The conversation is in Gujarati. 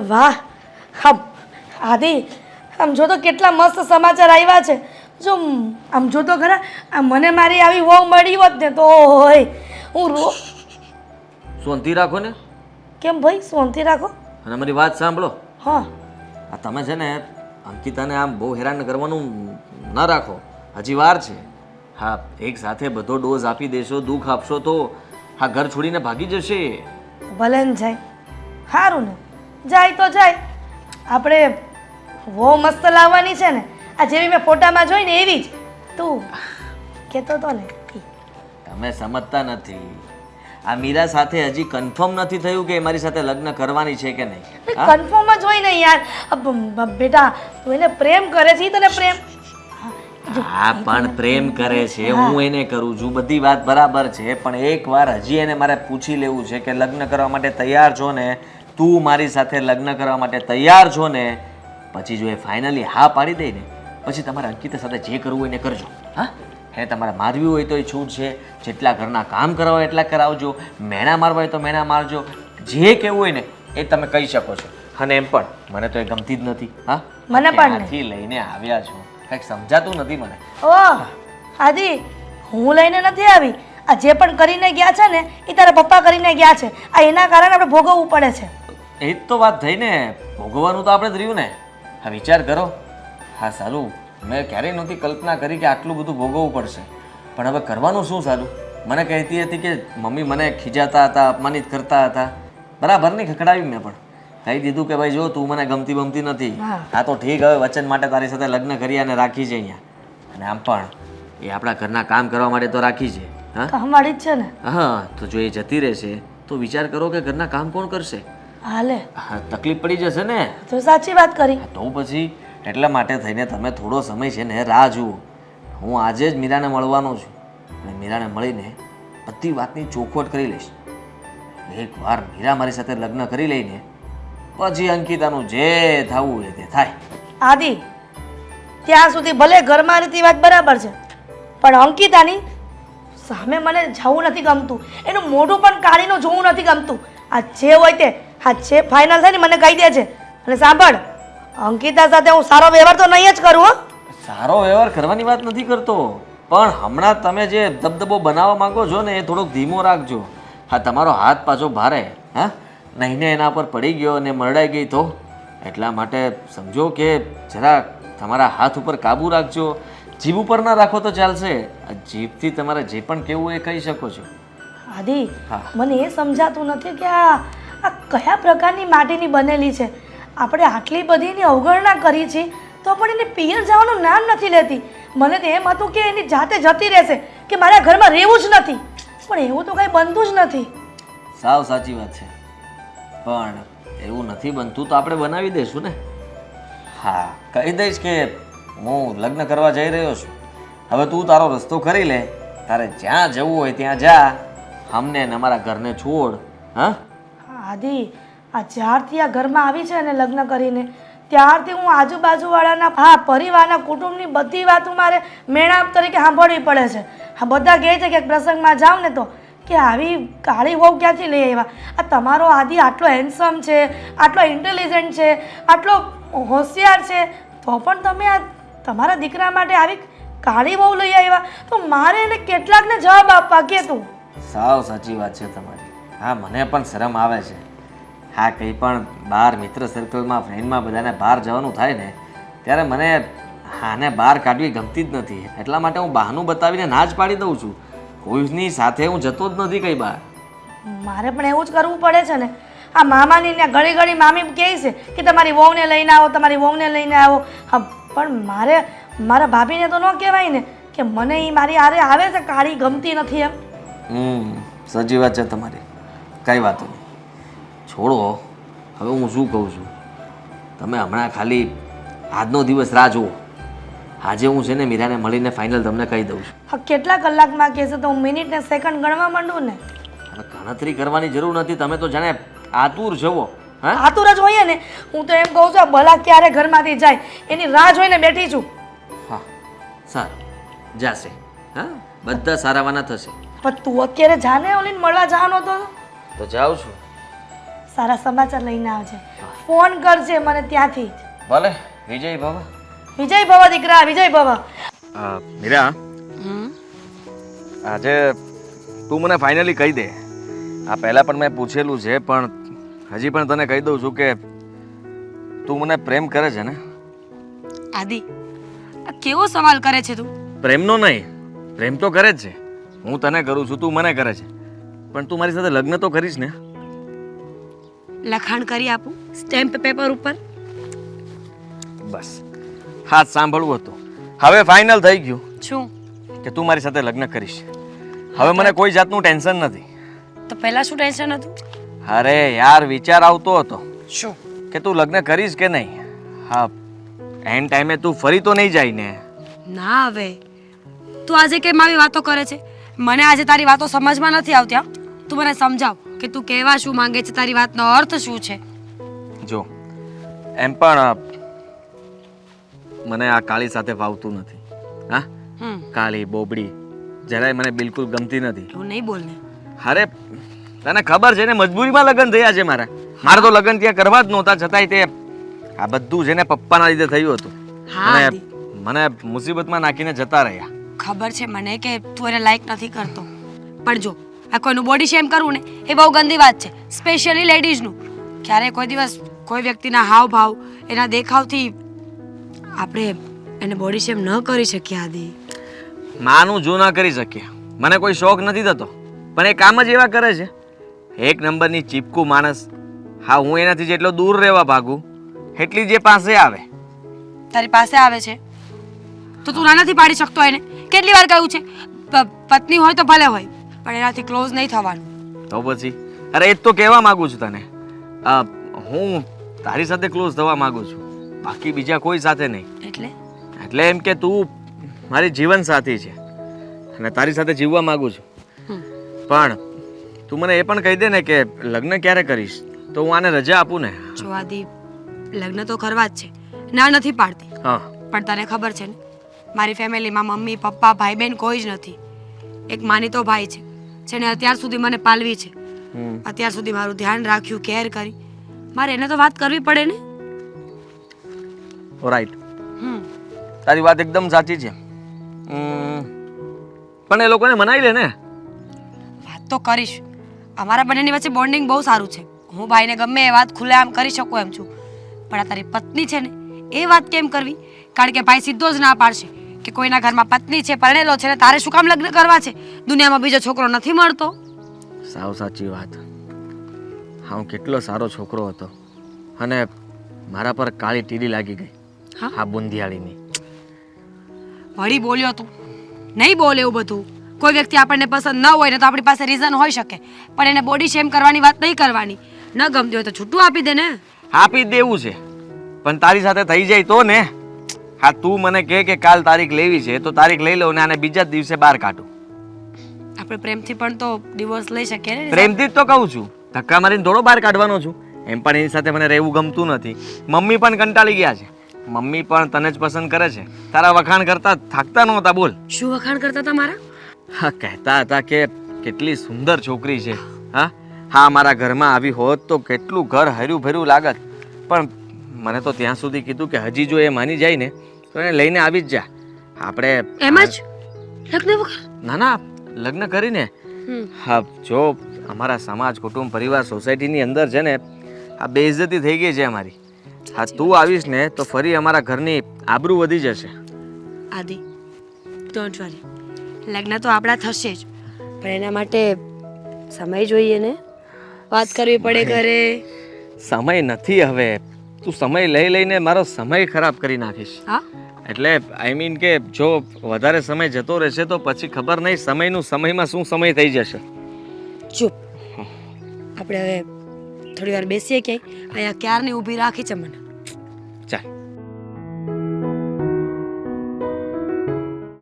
વાહ, હા આદિ, આમ જો તો કેટલા મસ્ત સમાચાર આવ્યા છે. જો આમ જો તો ખરા, આ મને મારી આવી વહુ મળી હોત ને તો હોય હું શાંતિ રાખો ને. કેમ ભાઈ શાંતિ રાખો? અને મારી વાત સાંભળો. હા. આ તમે છે ને અંકિતાને આમ બહુ હેરાન કરવાનું ન રાખો. હજી વાર છે. હા, એક સાથે બધો ડોઝ આપી દેશો, દુઃખ આપશો તો હા ઘર છોડીને ભાગી જશે. ભલે ને જાય, સારું ને, જાય તો જાય. આપણે વહુ મસ્ત લાવવાની છે ને, આ જેવી મેં ફોટામાં જોઈ ને એવી જ. તું કહેતો તો ને. તમે સમજતા નથી. આ મીરા સાથે હજી કન્ફર્મ નથી થયું કે મારી સાથે લગ્ન કરવાની છે કે નહીં. કન્ફર્મ જ હોય ને યાર. બેટા તું એને પ્રેમ કરે છે, તને પ્રેમ. હા પણ પ્રેમ કરે છે, હું એને કરું છું, બધી વાત બરાબર છે, પણ એકવાર હજી એને મારે પૂછી લેવું છે કે લગ્ન કરવા માટે તૈયાર છો ને? તું મારી સાથે લગ્ન કરવા માટે તૈયાર છો ને? પછી જો એ ફાઇનલી હા પાડી દે ને, પછી તમારે અંકિતા સાથે જે કરવું હોય એને કરજો. હા, એને તમારે મારવી હોય તો એ છૂટ છે, જેટલા ઘરના કામ કરવા હોય એટલા કરાવજો, મેણા મારવા હોય તો મેણા મારજો, જે કહેવું હોય ને એ તમે કહી શકો છો. અને એમ પણ મને તો એ ગમતી જ નથી. હા, મને પણ ત્યાંથી લઈને આવ્યા છો, કંઈક સમજાતું નથી મને. ઓહ આદિ, હું લઈને નથી આવી. આ જે પણ કરીને ગયા છે ને એ તારા પપ્પા કરીને ગયા છે. આ એના કારણે આપણે ભોગવવું પડે છે. એ જ તો વાત થઈ ને, ભોગવવાનું તો આપણે જ રહ્યું ને. હા વિચાર કરો. હા સારું, મેં ક્યારેય નહોતી કલ્પના કરી કે આટલું બધું ભોગવવું પડશે, પણ હવે કરવાનું શું? સારું, મને કહેતી હતી કે મમ્મી મને ખીજાતા હતા, અપમાનિત કરતા હતા, બરાબર નહીં ખખડાવી. મેં પણ કહી દીધું કે ભાઈ જો તું મને ગમતી નથી. હા તો ઠીક, હવે વચન માટે તારી સાથે લગ્ન કરી અને રાખી છે અહીંયા. અને આમ પણ એ આપણા ઘરના કામ કરવા માટે તો રાખી છે. હા અમારી જ છે ને. હા, તો જો એ જતી રહેશે તો વિચાર કરો કે ઘરના કામ કોણ કરશે? હાલે. હા, તકલીફ પડી જશે ને. તો સાચી વાત કરી. તો પછી એટલા માટે થઈને તમે થોડો સમય છે ને રાહ જુઓ. હું આજે જ મીરાને મળવાનો છું અને મીરાને મળીને બધી વાતની ચોખવટ કરી લઈશ. એકવાર મીરા મારી સાથે લગ્ન કરી લઈને પછી અંકિતાનું જે થવું હોય તે થાય. આદિ, ત્યાં સુધી ભલે ઘરમાં રીતિ વાત બરાબર છે, પણ અંકિતાની સામે મને જવું નથી ગમતું. એનું મોઢું પણ કાઢીને જોવું નથી ગમતું. આ જે હોય તે હા જે ફાઇનલ થાય ને મને કહી દે છે. અને સાંભળ, અંકિતા સાથે હું સારો વ્યવહાર તો નહીં જ કરું. હો, સારો વ્યવહાર કરવાની વાત નથી કરતો, પણ હમણાં તમે જે દબદબો બનાવવા માંગો છો ને એ થોડોક ધીમો રાખજો. હા, તમારો હાથ પાછો ભારે હા નહીં ને એના પર પડી ગયો અને મરડાઈ ગઈ તો એટલા માટે સમજો કે જરા તમારા હાથ ઉપર કાબુ રાખજો. જીભ ઉપર ના રાખો તો ચાલશે. જીભથી તમારે જે પણ કહેવું હોય એ કહી શકો છો. આદિ, મને એ સમજાતું નથી કે આ કયા પ્રકારની માટીની બનેલી છે. આપણે આટલી બધીની અવગણના કરી છે તો પણ એને પિયર જવાનું નામ નથી લેતી. મને તો એમ હતું કે એની જાતે જતી રહેશે, કે મારા ઘરમાં રહેવું જ નથી, પણ એવું તો કંઈ બનતું જ નથી. સાવ સાચી વાત છે, પણ એવું નથી બનતું તો આપણે બનાવી દઈશું ને. હા, કહી દઈશ કે હું લગ્ન કરવા જઈ રહ્યો છું, હવે તું તારો રસ્તો કરી લે, તારે જ્યાં જવું હોય ત્યાં જા, અમને ને અમારા ઘરને છોડ. હા આદિ, આ જ્યારથી આ ઘરમાં આવી છે અને લગ્ન કરીને ત્યારથી હું આજુબાજુવાળાના પરિવારના કુટુંબની બધી વાતો મારે મેણાપ તરીકે સાંભળવી પડે છે. આ બધા કહે છે કે પ્રસંગમાં જાઉં ને તો કે આવી કાળી વહુ ક્યાંથી લઈ આવ્યા? આ તમારો આદિ આટલો હેન્ડસમ છે, આટલો ઇન્ટેલિજન્ટ છે, આટલો હોશિયાર છે, તો પણ તમે આ તમારા દીકરા માટે આવી કાળી વહુ લઈ આવ્યા, તો મારે એને કેટલાકને જવાબ આપવા કે તું? સાવ સાચી વાત છે તમારી. હા, મને પણ શરમ આવે છે. હા, કંઈ પણ બહાર મિત્ર સર્કલમાં ફ્રેન્ડમાં બધાને બહાર જવાનું થાય ને ત્યારે મને આને બહાર કાઢવી ગમતી જ નથી. એટલા માટે હું બહાનું બતાવીને ના જ પાડી દઉં છું. કોઈની સાથે હું જતો જ નથી કંઈ બહાર. મારે પણ એવું જ કરવું પડે છે ને. આ મામાની ને ઘડી ઘડી મામી કહે છે કે તમારી વહુને લઈને આવો, તમારી વહુને લઈને આવો. હા, પણ મારા ભાભીને તો ન કહેવાય ને કે મને એ મારી હારે આવે છે કાળી ગમતી નથી એમ. સાચી વાત છે તમારી. કઈ વાતો નહીં, છોડો. હવે હું શું કહું છું, તમે હમણાં ખાલી આજનો દિવસ રાહ જુઓ. આજે હું છે ને મીરાને મળીને ફાઇનલ તમને કહી દઉં છું. હા, કેટલા કલાકમાં કહેશે તો હું મિનિટ ને સેકન્ડ ગણવા માંડું ને. હવે ગણતરી કરવાની જરૂર નથી, તમે તો જાણે આતુર જવો. હા, આતુર જ હોઈએ ને. હું તો એમ કહું છું ભલા ક્યારે ઘરમાંથી જાય એની રાહ જોઈને બેઠી છું. હા સારું, જાશે. હા, બધા સારાવાના થશે. પણ તું અત્યારે જાને ઓલીને મળવા જવાનો હતો તો જાઉં છું. સારા સમાચાર લઈને આવજે. ફોન કરજે મને ત્યાંથી જ. ભલે વિજય બાબા. વિજય ભવ દીકરા, વિજય ભવ. મીરા, આજે તું મને ફાઇનલી કહી દે. આ પહેલાં પણ મેં પૂછેલું છે, પણ હજી પણ તને કહી દઉં છું કે તું મને પ્રેમ કરે છે ને? આદિ, આ કેવો સવાલ કરે છે તું? પ્રેમનો નહીં, પ્રેમ તો કરે જ છે. હું તને કરું છું, તું મને કરે છે, પણ તું મારી સાથે લગ્ન તો કરીશ ને? લખાણ કરી આપું સ્ટેમ્પ પેપર ઉપર? બસ હાથ સાંભળવું હતું. હવે ફાઇનલ થઈ ગયું શું? કે તું મારી સાથે લગ્ન કરીશ. હવે મને કોઈ જાતનું ટેન્શન નથી. તો પહેલા શું ટેન્શન હતું? અરે યાર, વિચાર આવતો હતો શું? કે તું લગ્ન કરીશ કે નહીં. હા, એન ટાઈમે તું ફરી તો નહીં જાય ને? ના, હવે તું આજે કેમ આવી વાતો કરે છે? મને આજે તારી વાતો સમજમાં નથી આવતી. હા, તું મને સમજાવ કે તું કહેવા શું માંગે છે, તારી વાતનો અર્થ શું છે? જો, એમ પણ મને આ કાળી સાથે ફાવતું નથી. હા, કાળી બોબડી જરાય મને બિલકુલ ગમતી નથી. એવું નહીં બોલ ને. અરે તને ખબર છે ને, મજબૂરીમાં લગ્ન થયા છે મારા. મારે તો લગ્ન ત્યાં કરવા જ નહોતા, છતાંય તે આ બધું છે ને પપ્પાના લીધે થયું હતું. હા, અને આદિ, મને મુસીબતમાં નાખીને જતા રહ્યા. ખબર છે મને કે તું એને લાઈક નથી કરતો, પણ જો આ કોઈનું બોડી શેમ કરવું ને એ બહુ ગંદી વાત છે, સ્પેશિયલી લેડીઝનું. ક્યારેય કોઈ દિવસ કોઈ વ્યક્તિના હાવભાવ, એના દેખાવથી આપણે એને બોડી શેમ ન કરી શકીએ. આદિ, માનું જો ના કરી શકીએ, મને કોઈ શોખ નથી થતો, પણ એ કામ જ એવા કરે છે. એક નંબરની ચીપકું માણસ. હા, હું એનાથી જેટલો દૂર રહેવા ભાગું એટલી જે પાસે આવે. તારી પાસે આવે છે તો તું ના નથી પાડી શકતો એને? કેટલી વાર કહ્યું છે પત્ની હોય તો ભલે હોય, પણ એનાથી ક્લોઝ નહીં થવાનું. તો પછી અરે એ જ તો કહેવા માંગુ છું તને. હું તારી સાથે ક્લોઝ થવા માંગુ છું, બાકી બીજા કોઈ સાથે નહીં. એટલે એમ કે તું મારી જીવન સાથી છે અને તારી સાથે જીવવા માંગુ છું. પણ તું મને એ પણ કહી દે ને કે લગ્ન ક્યારે કરીશ, તો હું આને રજા આપું ને. જો આદિ, લગ્ન તો કરવા જ છે, ના નથી પાડતી. હા, પણ તને ખબર છે ને, મારી ફેમિલીમાં મમ્મી પપ્પા ભાઈ બહેન કોઈ જ નથી. એક માનીતો ભાઈ છે જેને અત્યાર સુધી મને પાલવી છે, અત્યાર સુધી મારું ધ્યાન રાખ્યું, કેર કરી. મારે એને તો વાત કરવી પડે ને. રાઈટ, તારી વાત એકદમ સાચી છે. પણ એ લોકોને મનાઈ લે ને. વાત તો કરીશ. અમારા બંનેની વચ્ચે બોન્ડિંગ બહુ સારું છે. હું ભાઈને ગમે એ વાત ખુલ્લેઆમ કરી શકું એમ છું. પણ આ તારી પત્ની છે ને, એ વાત કેમ કરવી? કારણ કે ભાઈ સીધો જ ના પાડશે કે કોઈના ઘરમાં પત્ની છે, પરણેલો છે ને તારે શું કામ લગ્ન કરવા છે? દુનિયામાં બીજો છોકરો નથી મળતો. સાવ સાચી વાત. હા, હું કેટલો સારો છોકરો હતો અને મારા પર કાળી ટીડી લાગી ગઈ. હા, બુંદિયાળીની. વળી બોલ્યો તું. નહીં બોલ એવું બધું. કોઈ વ્યક્તિ આપણને પસંદ ન હોય ને તો આપણી પાસે રીઝન હોઈ શકે, પણ એને બોડી શેમ કરવાની વાત નહીં કરવાની. ન ગમતી હોય તો છૂટું આપી દે ને. આપી દેવું છે, પણ તારી સાથે થઈ જાય તો ને. હા, તું મને કહે કે કાલ તારીખ લેવી છે તો તારીખ લઈ લઉં ને આને બીજા જ દિવસે બહાર કાઢું. આપણે પ્રેમથી પણ તો ડિવોર્સ લઈ શકીએ ને. પ્રેમથી જ તો કહું છું, ધક્કા મારીને થોડો બહાર કાઢવાનો છું. એમ પણ એની સાથે મને રહેવું ગમતું નથી. મમ્મી પણ કંટાળી ગયા છે. મમ્મી પણ તને જ પસંદ કરે છે. તારા વખાણ કરતા થાકતા નહોતા. બોલ, શું વખાણ કરતા હતા મારા? હા, કહેતા હતા કે કેટલી સુંદર છોકરી છે. હા હા, મારા ઘરમાં આવી હોત તો કેટલું ઘર હર્યું ભર્યું લાગત. પણ મને તો ત્યાં સુધી કીધું કે હજી જો એ માની જાય ને તો એને લઈને આવી જ જા. આપણે એમ જ લગ્ન વગર? ના ના, લગ્ન કરીને. હા, જો અમારા સમાજ, કુટુંબ, પરિવાર, સોસાયટીની અંદર છે ને આ બેઇજ્જતી થઈ ગઈ છે અમારી. હા, તું આવીશ ને તો ફરી અમારા ઘરની આબરૂ વધી જશે. આદિ, ડોન્ટ વરી, લગ્ન તો આપણા થશે જ, પણ એના માટે સમય જોઈએ ને. વાત કરવી પડે ઘરે. સમય નથી હવે. તું સમય લઈ લઈને મારો સમય ખરાબ કરી નાખીશ. હા, એટલે આઈ મીન કે જો વધારે સમય જતો રહેશે તો પછી ખબર નહીં સમયનું સમયમાં શું સમય થઈ જશે. ચૂપ. આપણે હવે થોડી વાર બેસીએ ક્યાંય. અહીંયા ક્યારની ઊભી રાખી છે મને.